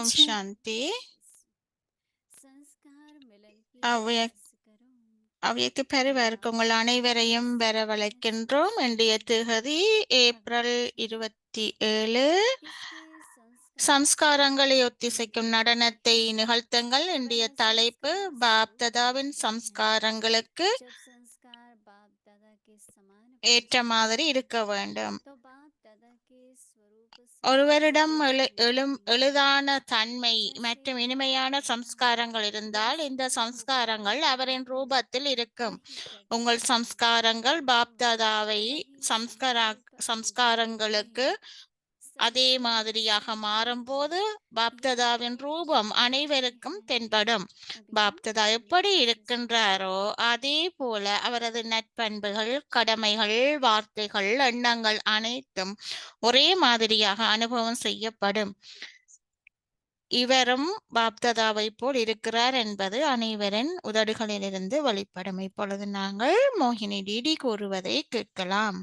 ஓம் சாந்தி. அவ்விய அவ்வியக்கு பெருவருக்கு உங்கள் அனைவரையும் வரவழைக்கின்றோம். இன்றைய திகதி ஏப்ரல் 27. சம்ஸ்காரங்களை ஒத்திசைக்கும் நடனத்தை நிகழ்த்துங்கள். இன்றைய தலைப்பு பாப்ததாவின் சம்ஸ்காரங்களுக்கு ஏற்ற மாதிரி இருக்க வேண்டும். ஒருவரிடம் எளிதான தன்மை மற்றும் இனிமையான சம்ஸ்காரங்கள் இருந்தால் இந்த சம்ஸ்காரங்கள் அவரின் ரூபத்தில் இருக்கும். உங்கள் சம்ஸ்காரங்கள் பாப்தாதாவை சம்ஸ்காரங்களுக்கு அதே மாதிரியாக மாறும்போது பாப்ததாவின் ரூபம் அனைவருக்கும் தென்படும். பாப்ததா எப்படி இருக்கின்றாரோ அதே போல அவரது நற்பண்புகள், கடமைகள், வார்த்தைகள், எண்ணங்கள் அனைத்தும் ஒரே மாதிரியாக அனுபவம் செய்யப்படும். இவரும் பாப்ததாவை போல் இருக்கிறார் என்பது அனைவரின் உதடுகளிலிருந்து வெளிப்படும். இப்பொழுது நாங்கள் மோகினி டிடி கூறுவதை கேட்கலாம்.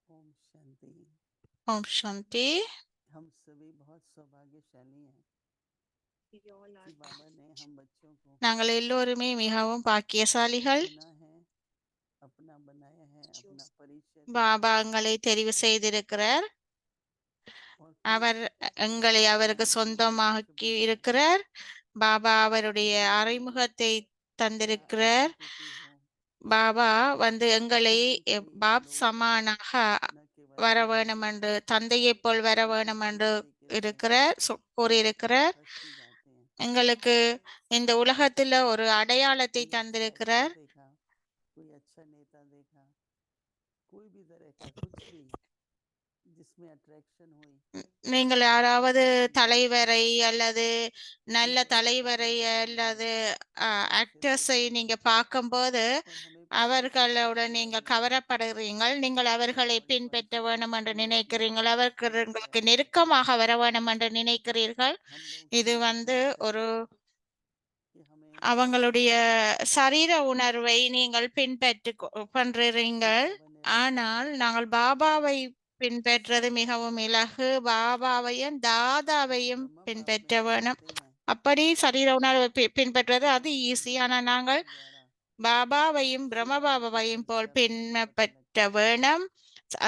ओम शांति। ஓம் சாந்தி. हम सभी बहुत सौभाग्यशाली हैं कि बाबा ने हम बच्चों को நாங்கள் எல்லோருமே மிகவும் பாக்கியசாலிகள். चुना है, अपना बनाया है, अपना परिचय दिया பாபா है எங்களை தெரிவு செய்திருக்கிறார். और அவர் पूछते எங்களை அவருக்கு हमारे लिए சொந்தமாக்கி शुभ बनाया இருக்கிறார். பாபா அவருடைய जिंदगी में அறிமுகத்தை क्या தந்திருக்கிறார். अनुभूति हो, பாபா எங்களை जीवन की பாப் लोग சமானாக न केवल வர देह வேணும் से என்று, தந்தையைப் போல் வர बल्कि வேணும் इस என்று तरीके से இருக்கிறார், हमेशा கூறியிருக்கிறார். हंसते जाते हैं எங்களுக்கு இந்த உலகத்துல ஒரு அடையாளத்தை कोई अच्छा अफसर தந்திருக்கிறார். देखा, कोई अच्छा नेता देखा, कोई भी तरह का कुछ भी जिसमें अट्रैक्शन हुई நீங்கள் யாராவது उसको हम देख தலைவரை करके அல்லது நல்ல उनके தலைவரை आशीर्वाद लेने அல்லது आकर्षित ஆக்டர்ஸை होते हैं நீங்க பார்க்கும்போது और हमें पूरी அவர்களுடன் खुशखबरी நீங்கள் दी है கவரப்படுகிறீர்கள். நீங்கள் कि आप அவர்களை बड़े बड़े பின்பற்ற வேண்டும் என்று चक्रवर्ती நினைக்கிறீர்கள். அவர்கள் बन உங்களுக்கு गए। நெருக்கமாக வர வேண்டும் என்று நினைக்கிறீர்கள். हम लोग இது संकुचित हैं ஒரு कि हमें அவங்களுடைய சரீர உணர்வை நீங்கள் कि பண்றீங்கள். बाबा ने रखा ஆனால் है நாங்கள் பாபாவை பின்பற்றது सब மிகவும் हमारे இலகு. பாபாவையும் और தாதாவையும் ब्रह्मा बाप பின்பற்ற में हम வேணும். देखते हैं அப்படி சரீர உணர்வை பின்பற்றது कि அது हमको ஈஸி. ब्रह्मा ஆனால் बाबा நாங்கள் द्वारा பாபாவையும் शिव பிரம்ம बाबा के பாபாவையும் போல் संस्कार हमें पता பின்பற்ற लगते हैं வேணும்,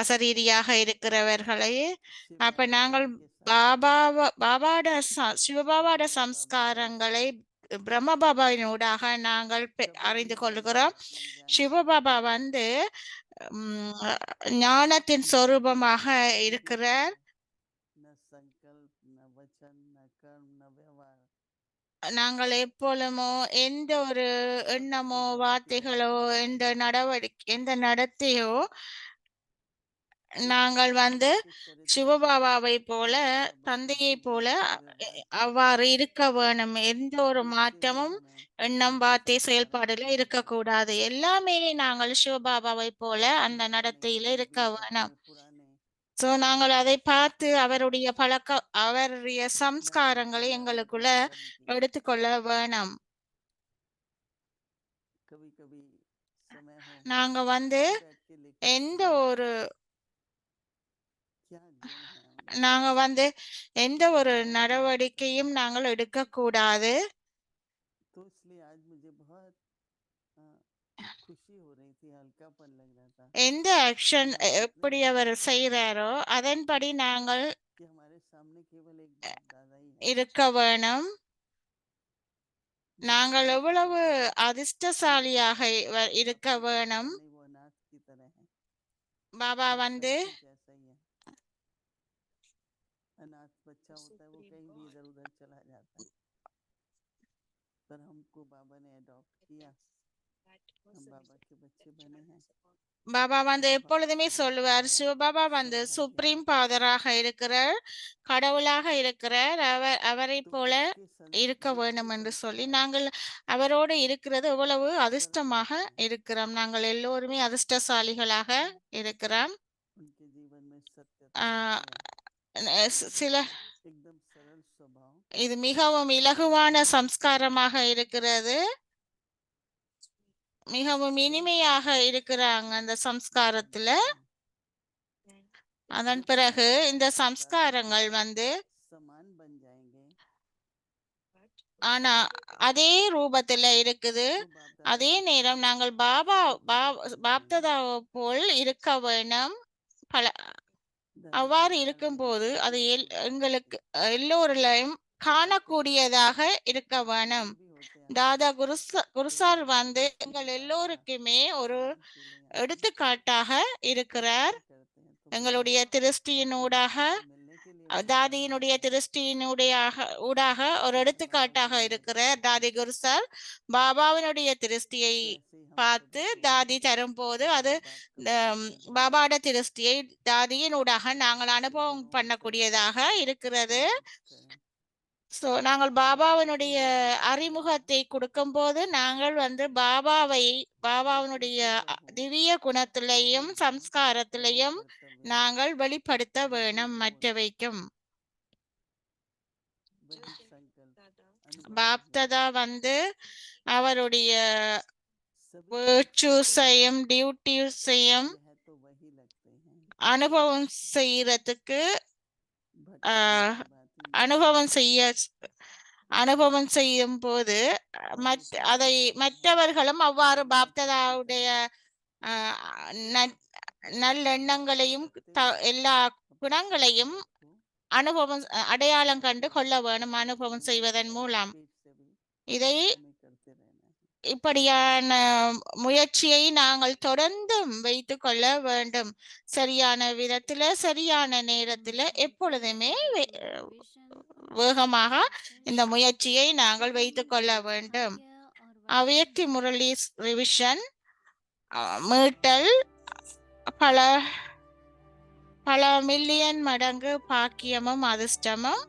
அசரீரியாக இருக்கிறவர்களே. शिव அப்ப बाबा நாங்கள் ज्ञान के सागर हैं பாபாவோட और சிவபாபாவோட ब्रह्मा बाबा ज्ञान சம்ஸ்காரங்களை सागर பிரம்ம பாபாவினூடாக நாங்கள் कभी भी அறிந்து ब्रह्मा கொள்கிறோம். बाप ने ज्ञान नहीं சிவபாபா दिया உம், ஞானத்தின் कि किसी சொரூபமாக तरह कोई भी இருக்கிறார். कर्म न संकल्प न वचन न कर्म न व्यवहार நாங்கள் எப்பொழுதுமோ எந்த ஒரு सब எண்ணமோ शिव बाबा की तरह வார்த்தைகளோ करते எந்த हैं நடவடிக்கை எந்த நடத்தையோ शिव நாங்கள் बाबा के चरित्र को சிவபாபாவை போல, पिता बाबा के தந்தையை जीवन போல को व्यवहार को அவ்வாறு இருக்க வேணும். எந்த ஒரு देखते हुए மாற்றமும் हमें எண்ணம் उनके வார்த்தை संस्कारों को செயல்பாடுல लेना चाहिए இருக்கக்கூடாது. எல்லாமே நாங்கள் சிவபாபாவை போல அந்த बाबा ने நடத்தையில कभी இருக்க भी வேணும். अपने पुराने நாங்கள் அதை பார்த்து संस्कारों அவருடைய அவருடைய न சம்ஸ்காரங்களை संकीर्ण न எங்களுக்குள்ள दुष्कर्म किए எடுத்துக்கொள்ள வேணும். कभी कभी समय हो நாங்க तो बैठ के लिखना எந்த चाहिए ஒரு क्या गुण है उनमें நாங்க எந்த क्या ஒரு भाव से वर्तन है நடவடிக்கையும் நாங்கள் எடுக்கக்கூடாது. तो इसलिए आज मुझे बहुत अ, खुशी हो रही थी हल्कापन लग रहा था எந்த कि ஆக்ஷன் हम कितने எப்படி அவர் भाग्यशाली हैं செய்கிறாரோ அதன்படி நாங்கள் कि हमारे सामने केवल एक बाप दादा ही है இருக்க வேணும். बाबा நாங்கள் जैसे எவ்வளவு कहते थे हर அதிர்ஷ்டசாலியாக पुत्र बाप இருக்க के समान வேணும். नहीं वो अनाथ की तरह है பாபா और सब कुछ ऐसा ही है अनाथ बच्चा होता है वो कहीं भी इधर उधर चला जाता है पर हमको बाबा ने अडॉप्ट किया हम बाबा के बच्चे बने हैं பாபா வந்து तो எப்பொழுதுமே சொல்லுவார், हमारा சிவபாபா வந்து सौभाग्य है। சுப்ரீம் ஃபாதராக இருக்கிறார், கடவுளாக இருக்கிறார். அவரை तो போல उसके இருக்க दूसरे வேண்டும் என்று சொல்லி संस्कार நாங்கள் அவரோடு இருக்கிறது எவ்வளவு सरल அதிர்ஷ்டமாக होते हैं। இருக்கிறோம். நாங்கள் எல்லோருமே அதிர்ஷ்டசாலிகளாக இருக்கிறோம். उनके जीवन में सत्यता ஆஹ் है, சில एकदम सरल स्वभाव, இது மிகவும் இலகுவான नम्र स्वभाव, சம்ஸ்காரமாக இருக்கிறது. மிகவும் सरल இனிமையாக संस्कार இருக்கிறாங்க सीखने அந்த के சம்ஸ்காரத்துல. बाद அதன் जब பிறகு இந்த संस्कार दादा के சம்ஸ்காரங்கள் வந்து समान बन जाएंगे ஆனா அதே ரூபத்துல இருக்குது. तो बाप दादा அதே के நேரம் साथ நாங்கள் सभी जीवों के लिए பாப்ததாவை போல் இருக்க வேணும். பல दादी के அவ்வாறு विचार இருக்கும்போது रहस्य அது भी होते எங்களுக்கு हैं। எல்லோரிலையும் காணக்கூடியதாக இருக்க और வேணும். सरल भी होते हैं தாதா आप, तो குருசார் வந்து जैसे எங்கள் ही बाबा எல்லோருக்குமே ஒரு ज्ञान के लिए आते हैं, எடுத்துக்காட்டாக இருக்கிறார். क्या करते हैं, तो எங்களுடைய अपने திருஷ்டியினூடாக बाबा से मिलने के लिए बुलाते हैं தாதியினுடைய திருஷ்டியினுடைய ஊடாக ஒரு कि हमारे எடுத்துக்காட்டாக चरणों को இருக்கிறார் देखो। தாதி குருசார். பாபாவினுடைய திருஷ்டியை तो ऐसे ही हम பார்த்து सभी को தாதி தரும்போது அது माँ बाप का ஆம், आशीर्वाद பாபாட திருஷ்டியை தாதியினூடாக तो நாங்கள் बाबा के அனுபவம் गुणों பண்ணக்கூடியதாக संस्कार இருக்கிறது. स्मृत करें। நாங்கள் तो बाबा की பாபாவினுடைய ज्योति का प्रकाश அறிமுகத்தை கொடுக்கும்போது நாங்கள் வந்து பாபாவினுடைய वैसे ही रहूं, திவ்ய वही குணத்திலையும் हूँ, वही சம்ஸ்காரத்திலையும் कर्तव्य, நாங்கள் வெளிப்படுத்த वही வேணும் बोध, மற்றவைக்கும். वही संकल्प अनुभव नहीं। பாப்ததா வந்து அவருடைய सभी संस्कारों வேர்ச்சூஸையும் में டியூட்டிஸையும் यह तो वही लगते हैं, அனுபவம் செய்யறதுக்கு भटकने ஆஹ், की बात ही नहीं அனுபவம் है। செய்ய அனுபவம் செய்யும் போது और इसी அதை संसार में மற்றவர்களும் அவ்வாறு हम लौकिक பாப்ததாவுடைய सुखाने ஆஹ், ந- நல்லெண்ணங்களையும் करते हैं, எல்லா अपने குணங்களையும் संस्कार को அனுபவம் அடையாளம் கண்டு बढ़ाते கொள்ள हैं। வேணும் அனுபவம் जीवन செய்வதன் भर மூலம். पेट से भी இதை हमें करते रहना है। இப்படியான முயற்சியை நாங்கள் தொடர்ந்தும் வைத்துக் கொள்ள வேண்டும். சரியான விதத்துல சரியான நேரத்துல எப்பொழுதுமே வேகமாக இந்த முயற்சியை நாங்கள் வைத்துக் கொள்ள வேண்டும். அவ்யக்தி முரளி ரிவிஷன் மீட்டல் பல பல மில்லியன் மடங்கு பாக்கியமும் அதிர்ஷ்டமும்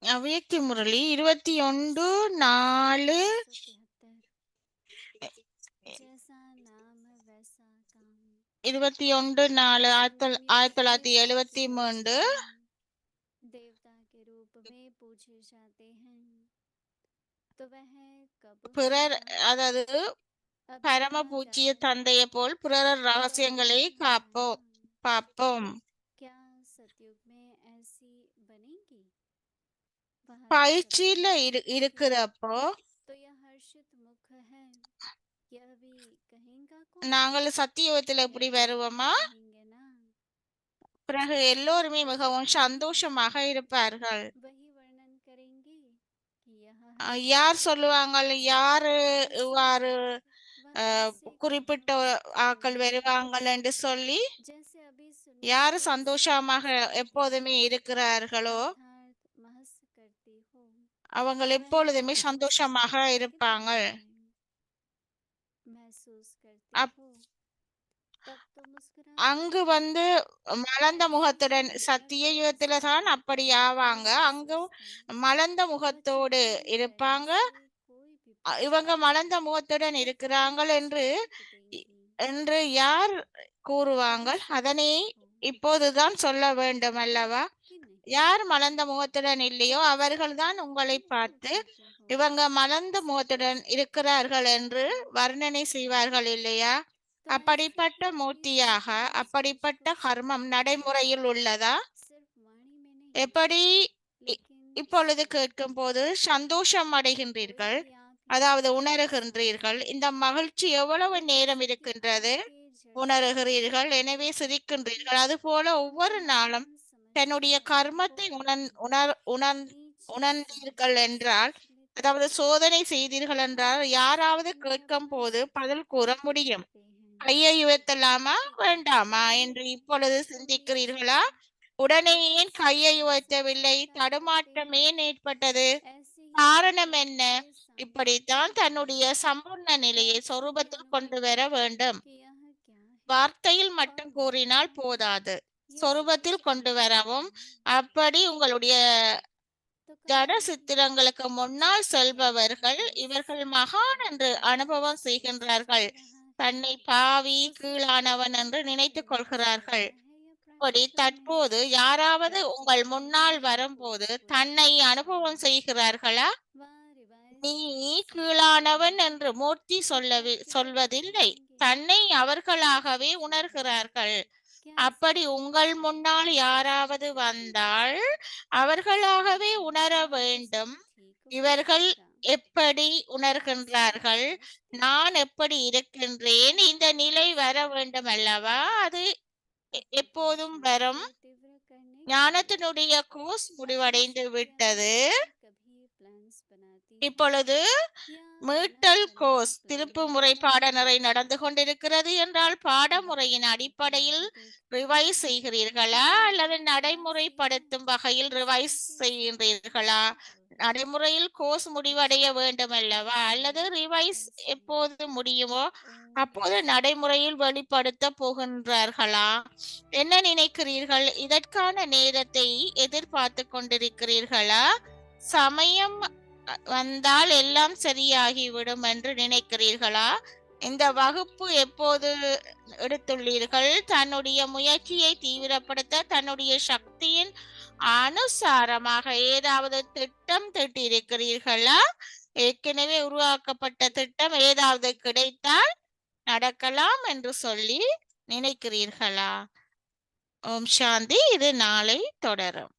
அவ்யக்தி முரளி 21/4 21/4/1973 देवता के रूप में पूछे जाते हैं तो वह कब பிறர் होगा? அதாவது अब பரம देखा பூச்சிய जाए தந்தையை போல் பிறர் तो ரகசியங்களை नहीं காப்போம் जानना। பார்ப்போம். क्या सतयुग में ऐसी बनेगी? वह तो பயிற்சியில सभी देखेंगे இருக்கிறப்போ तो यह हर्षित मुख है, यह भी कहेगा कौन? நாங்கள் சத்தியுகத்துல இப்படி यह तो सभी வருவோமா? कहेंगे ना। பிறகு जिस எல்லோருமே हर्ष மிகவும் से சந்தோஷமாக कहेंगे, இருப்பார்கள். वही वर्णन करेंगे कि यह யார் हर्ष சொல்லுவாங்க, யாரு कैसे இவ்வாறு है? वह कैसे குறிப்பிட்ட ஆக்கள் कहेंगे? வருவாங்கள் என்று சொல்லி जैसे अभी யாரு सुनिश्चित சந்தோஷமாக எப்போதுமே समझ இருக்கிறார்களோ अर्थात महस करती हो, அவங்க वह எப்பொழுதுமே अधिक சந்தோஷமாக से अधिक இருப்பாங்க. महसूस करती அப் हो, तब तो मुस्कुरा அங்கு வந்து மலர்ந்த முகத்துடன் சத்திய யுகத்துல தான் அப்படி ஆவாங்க. அங்கு மலர்ந்த முகத்தோடு இருப்பாங்க. இவங்க மலர்ந்த முகத்துடன் இருக்கிறாங்கள் என்று என்று யார் கூறுவாங்க? அதனை இப்போதுதான் சொல்ல வேண்டும் அல்லவா? யார் மலர்ந்த முகத்துடன் இல்லையோ அவர்கள்தான் உங்களை பார்த்து இவங்க மலர்ந்த முகத்துடன் இருக்கிறார்கள் என்று வர்ணனை செய்வார்கள் இல்லையா? அப்படிப்பட்ட மூர்த்தியாக அப்படிப்பட்ட கர்மம் நடைமுறையில் உள்ளதா? எப்படி இப்பொழுது கேட்கும் போது சந்தோஷம் அடைகின்றீர்கள், அதாவது உணர்கின்றீர்கள். இந்த மகிழ்ச்சி எவ்வளவு நேரம் இருக்கின்றது உணர்கிறீர்கள், எனவே சிரிக்கின்றீர்கள். அதுபோல ஒவ்வொரு நாளும் தன்னுடைய கர்மத்தை உணர்ந்தீர்கள் என்றால் அதாவது சோதனை செய்தீர்கள் என்றால் யாராவது கேட்கும் போது பதில் கூற முடியும். கையை உயர்த்தலாமா வேண்டாமா என்று இப்பொழுது சிந்திக்கிறீர்களா? உடனே ஏன் கையை உயர்த்தவில்லை? தடுமாற்றம் ஏன் ஏற்பட்டது? காரணம் என்ன? இப்படித்தான் தன்னுடைய சம்பூர்ண நிலையை சொரூபத்தில் கொண்டு வர வேண்டும். வார்த்தையில் மட்டும் கூறினால் போதாது, சொரூபத்தில் கொண்டு வரவும். அப்படி உங்களுடைய ஜட சித்திரங்களுக்கு முன்னால் செல்பவர்கள் இவர்கள் மகான் என்று அனுபவம் செய்கின்றார்கள். தன்னை பாவி கீழானவன் என்று நினைத்துக் கொள்கிறார்கள். அப்படி தற்போது யாராவது உங்கள் முன்னால் வரும்போது தன்னை அனுபவம் செய்கிறார்களா? நீ கீழானவன் என்று மூர்த்தி சொல்வதில்லை, தன்னை அவர்களாகவே உணர்கிறார்கள். அப்படி உங்கள் முன்னால் யாராவது வந்தால் அவர்களாகவே உணர வேண்டும். இவர்கள் எப்படி உணர்கின்றார்கள்? நான் எப்படி இருக்கின்றேன்? இந்த நிலை வர வேண்டும் அல்லவா? அது எப்போதும் வரும். ஞானத்தினுடைய கோர்ஸ் முடிவடைந்து விட்டது. இப்பொழுது மீட்டல் கோர்ஸ் திருப்பு முறை பாடநெறி நடந்து கொண்டிருக்கிறது என்றால் பாடமுறையின் அடிப்படையில் ரிவைஸ் செய்கிறீர்களா அல்லது நடைமுறைப்படுத்தும் வகையில் ரிவைஸ் செய்கின்றீர்களா? நடைமுறையில் கோர்ஸ் முடிவடைய வேண்டும் அல்லவா? அல்லது ரிவைஸ் எப்போது முடியுமோ அப்போது நடைமுறையில் வெளிப்படுத்த போகின்றார்களா? என்ன நினைக்கிறீர்கள்? இதற்கான நேரத்தை எதிர்பார்த்து கொண்டிருக்கிறீர்களா? சமயம் வந்தால் எல்லாம் சரியாகிவிடும் என்று நினைக்கிறீர்களா? இந்த வகுப்பு எப்போது எடுத்துள்ளீர்கள்? தன்னுடைய முயற்சியை தீவிரப்படுத்த தன்னுடைய சக்தியின் அனுசாரமாக ஏதாவது திட்டம் தீட்டியிருக்கிறீர்களா? ஏற்கனவே உருவாக்கப்பட்ட திட்டம் ஏதாவது கிடைத்தால் நடக்கலாம் என்று சொல்லி நினைக்கிறீர்களா? ஓம் சாந்தி. இது நாளை தொடரும்.